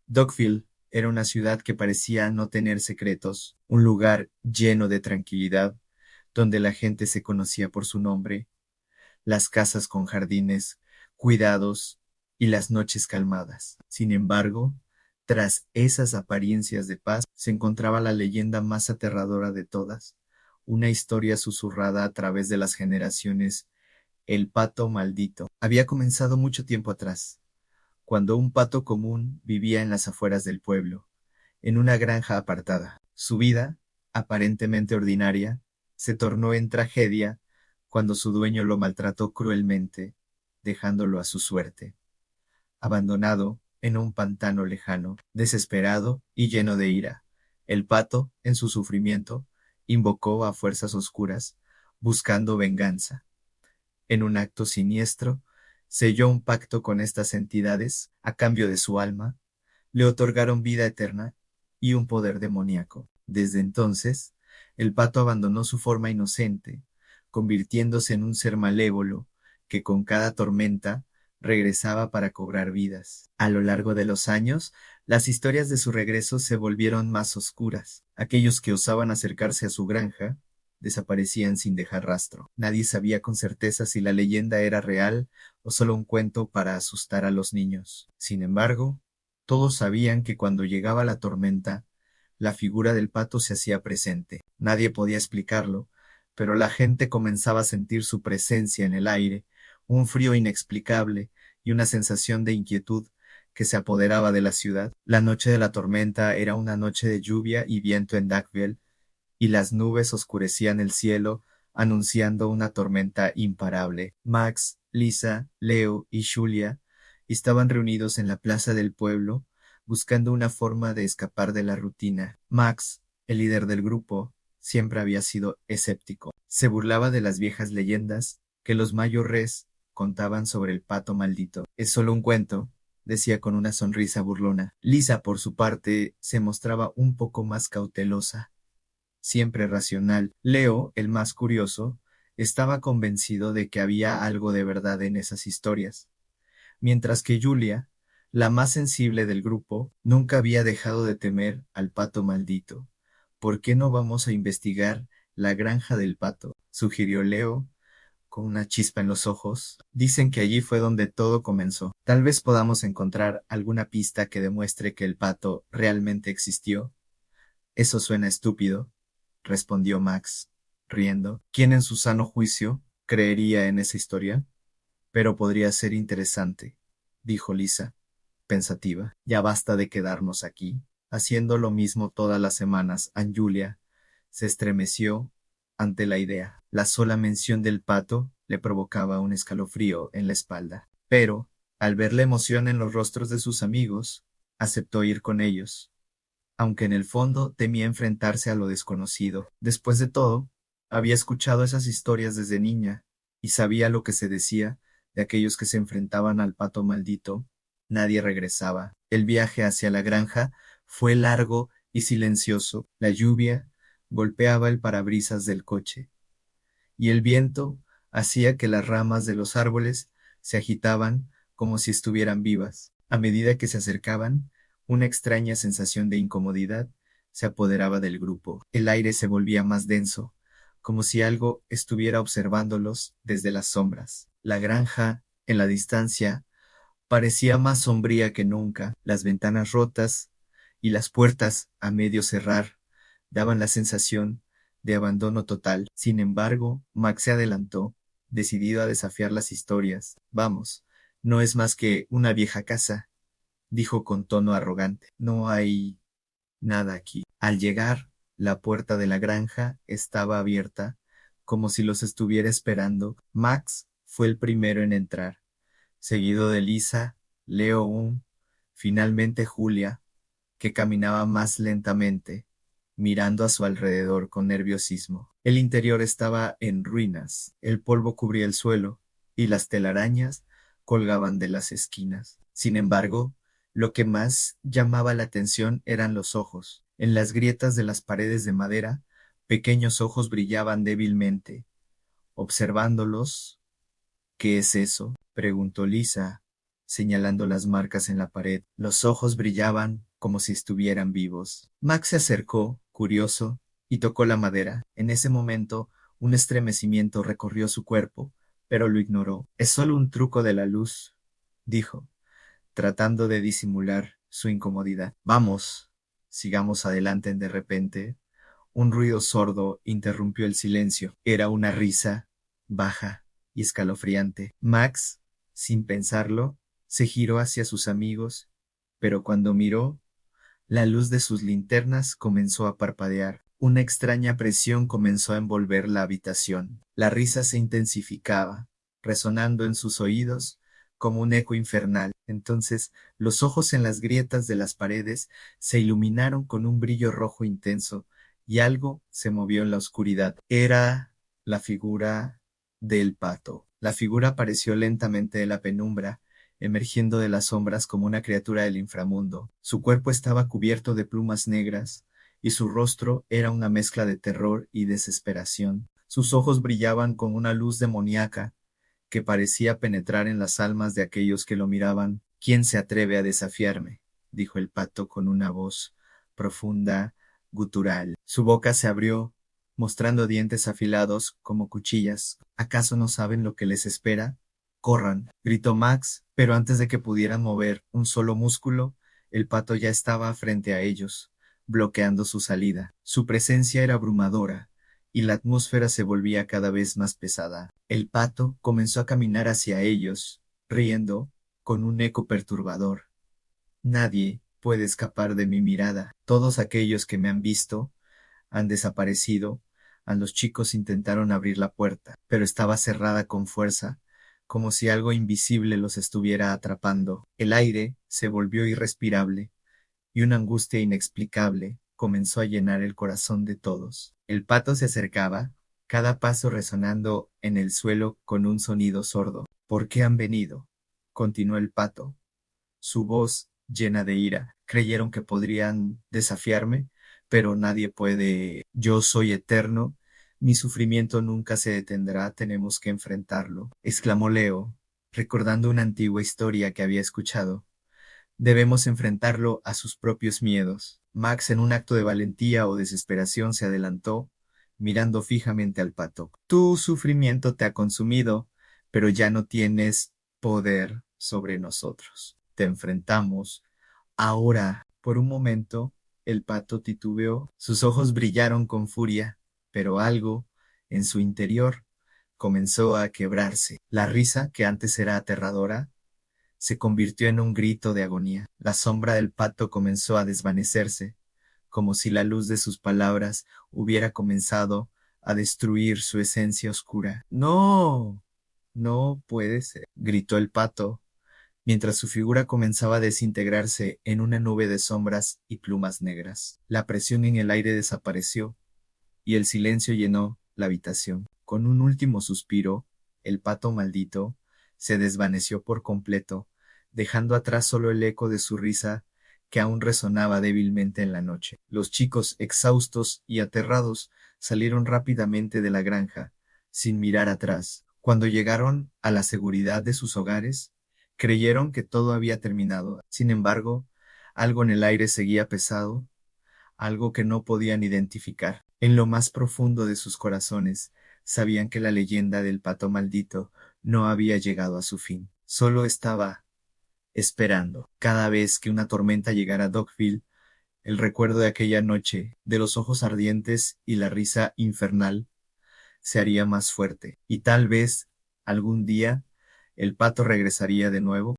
Dogville era una ciudad que parecía no tener secretos, un lugar lleno de tranquilidad, donde la gente se conocía por su nombre, las casas con jardines, cuidados y las noches calmadas. Sin embargo, tras esas apariencias de paz, se encontraba la leyenda más aterradora de todas, una historia susurrada a través de las generaciones, el pato maldito. Había comenzado mucho tiempo atrás, cuando un pato común vivía en las afueras del pueblo, en una granja apartada. Su vida, aparentemente ordinaria, se tornó en tragedia cuando su dueño lo maltrató cruelmente, dejándolo a su suerte. Abandonado en un pantano lejano, desesperado y lleno de ira, el pato, en su sufrimiento, invocó a fuerzas oscuras, buscando venganza. En un acto siniestro, selló un pacto con estas entidades a cambio de su alma, le otorgaron vida eterna y un poder demoníaco. Desde entonces, el pato abandonó su forma inocente, convirtiéndose en un ser malévolo que con cada tormenta regresaba para cobrar vidas. A lo largo de los años, las historias de su regreso se volvieron más oscuras. Aquellos que osaban acercarse a su granja desaparecían sin dejar rastro. Nadie sabía con certeza si la leyenda era real o solo un cuento para asustar a los niños. Sin embargo, todos sabían que cuando llegaba la tormenta, la figura del pato se hacía presente. Nadie podía explicarlo, pero la gente comenzaba a sentir su presencia en el aire, un frío inexplicable y una sensación de inquietud que se apoderaba de la ciudad. La noche de la tormenta era una noche de lluvia y viento en Duckville, y las nubes oscurecían el cielo, anunciando una tormenta imparable. Max, Lisa, Leo y Julia estaban reunidos en la plaza del pueblo, buscando una forma de escapar de la rutina. Max, el líder del grupo, siempre había sido escéptico. Se burlaba de las viejas leyendas que los mayores contaban sobre el pato maldito. Es solo un cuento, decía con una sonrisa burlona. Lisa, por su parte, se mostraba un poco más cautelosa, siempre racional. Leo, el más curioso, estaba convencido de que había algo de verdad en esas historias, mientras que Julia, la más sensible del grupo, nunca había dejado de temer al pato maldito. ¿Por qué no vamos a investigar la granja del pato?, sugirió Leo, con una chispa en los ojos. Dicen que allí fue donde todo comenzó. Tal vez podamos encontrar alguna pista que demuestre que el pato realmente existió. Eso suena estúpido, respondió Max, riendo. ¿Quién en su sano juicio creería en esa historia? Pero podría ser interesante, dijo Lisa, pensativa. Ya basta de quedarnos aquí, haciendo lo mismo todas las semanas. Aunt Julia se estremeció ante la idea. La sola mención del pato le provocaba un escalofrío en la espalda. Pero, al ver la emoción en los rostros de sus amigos, aceptó ir con ellos, aunque en el fondo temía enfrentarse a lo desconocido. Después de todo, había escuchado esas historias desde niña y sabía lo que se decía de aquellos que se enfrentaban al pato maldito. Nadie regresaba. El viaje hacia la granja fue largo y silencioso. La lluvia golpeaba el parabrisas del coche, y el viento hacía que las ramas de los árboles se agitaban como si estuvieran vivas. A medida que se acercaban, una extraña sensación de incomodidad se apoderaba del grupo. El aire se volvía más denso, como si algo estuviera observándolos desde las sombras. La granja, en la distancia, parecía más sombría que nunca. Las ventanas rotas y las puertas a medio cerrar daban la sensación de abandono total. Sin embargo, Max se adelantó, decidido a desafiar las historias. Vamos, no es más que una vieja casa, dijo con tono arrogante. No hay nada aquí. Al llegar, la puerta de la granja estaba abierta, como si los estuviera esperando. Max fue el primero en entrar, seguido de Lisa, Leo finalmente Julia, que caminaba más lentamente, mirando a su alrededor con nerviosismo. El interior estaba en ruinas, el polvo cubría el suelo, y las telarañas colgaban de las esquinas. Sin embargo, lo que más llamaba la atención eran los ojos. En las grietas de las paredes de madera, pequeños ojos brillaban débilmente. Observándolos, ¿qué es eso?, preguntó Lisa, señalando las marcas en la pared. Los ojos brillaban como si estuvieran vivos. Max se acercó, curioso, y tocó la madera. En ese momento, un estremecimiento recorrió su cuerpo, pero lo ignoró. Es solo un truco de la luz, dijo, tratando de disimular su incomodidad. Vamos, sigamos adelante. De repente, un ruido sordo interrumpió el silencio. Era una risa, baja y escalofriante. Max, sin pensarlo, se giró hacia sus amigos, pero cuando miró, la luz de sus linternas comenzó a parpadear. Una extraña presión comenzó a envolver la habitación. La risa se intensificaba, resonando en sus oídos como un eco infernal. Entonces, los ojos en las grietas de las paredes se iluminaron con un brillo rojo intenso, y algo se movió en la oscuridad. Era la figura del pato. La figura apareció lentamente de la penumbra, emergiendo de las sombras como una criatura del inframundo. Su cuerpo estaba cubierto de plumas negras, y su rostro era una mezcla de terror y desesperación. Sus ojos brillaban con una luz demoníaca que parecía penetrar en las almas de aquellos que lo miraban. ¿Quién se atreve a desafiarme?, dijo el pato con una voz profunda, gutural. Su boca se abrió, mostrando dientes afilados como cuchillas. ¿Acaso no saben lo que les espera? Corran, gritó Max, pero antes de que pudieran mover un solo músculo, el pato ya estaba frente a ellos, bloqueando su salida. Su presencia era abrumadora, y la atmósfera se volvía cada vez más pesada. El pato comenzó a caminar hacia ellos, riendo, con un eco perturbador. Nadie puede escapar de mi mirada. Todos aquellos que me han visto han desaparecido. A los chicos intentaron abrir la puerta, pero estaba cerrada con fuerza, como si algo invisible los estuviera atrapando. El aire se volvió irrespirable, y una angustia inexplicable comenzó a llenar el corazón de todos. El pato se acercaba, cada paso resonando en el suelo con un sonido sordo. ¿Por qué han venido?, continuó el pato, su voz llena de ira. Creyeron que podrían desafiarme, pero nadie puede. Yo soy eterno. Mi sufrimiento nunca se detendrá. Tenemos que enfrentarlo, exclamó Leo, recordando una antigua historia que había escuchado. Debemos enfrentarlo a sus propios miedos. Max, en un acto de valentía o desesperación, se adelantó, mirando fijamente al pato. Tu sufrimiento te ha consumido, pero ya no tienes poder sobre nosotros. Te enfrentamos. Ahora, por un momento, el pato titubeó. Sus ojos brillaron con furia, pero algo, en su interior, comenzó a quebrarse. La risa, que antes era aterradora, se convirtió en un grito de agonía. La sombra del pato comenzó a desvanecerse, como si la luz de sus palabras hubiera comenzado a destruir su esencia oscura. No, no puede ser, gritó el pato, mientras su figura comenzaba a desintegrarse en una nube de sombras y plumas negras. La presión en el aire desapareció, y el silencio llenó la habitación. Con un último suspiro, el pato maldito se desvaneció por completo, dejando atrás solo el eco de su risa que aún resonaba débilmente en la noche. Los chicos, exhaustos y aterrados, salieron rápidamente de la granja, sin mirar atrás. Cuando llegaron a la seguridad de sus hogares, creyeron que todo había terminado. Sin embargo, algo en el aire seguía pesado, algo que no podían identificar. En lo más profundo de sus corazones, sabían que la leyenda del pato maldito no había llegado a su fin. Solo estaba esperando. Cada vez que una tormenta llegara a Dogville, el recuerdo de aquella noche, de los ojos ardientes y la risa infernal, se haría más fuerte. Y tal vez, algún día, el pato regresaría de nuevo,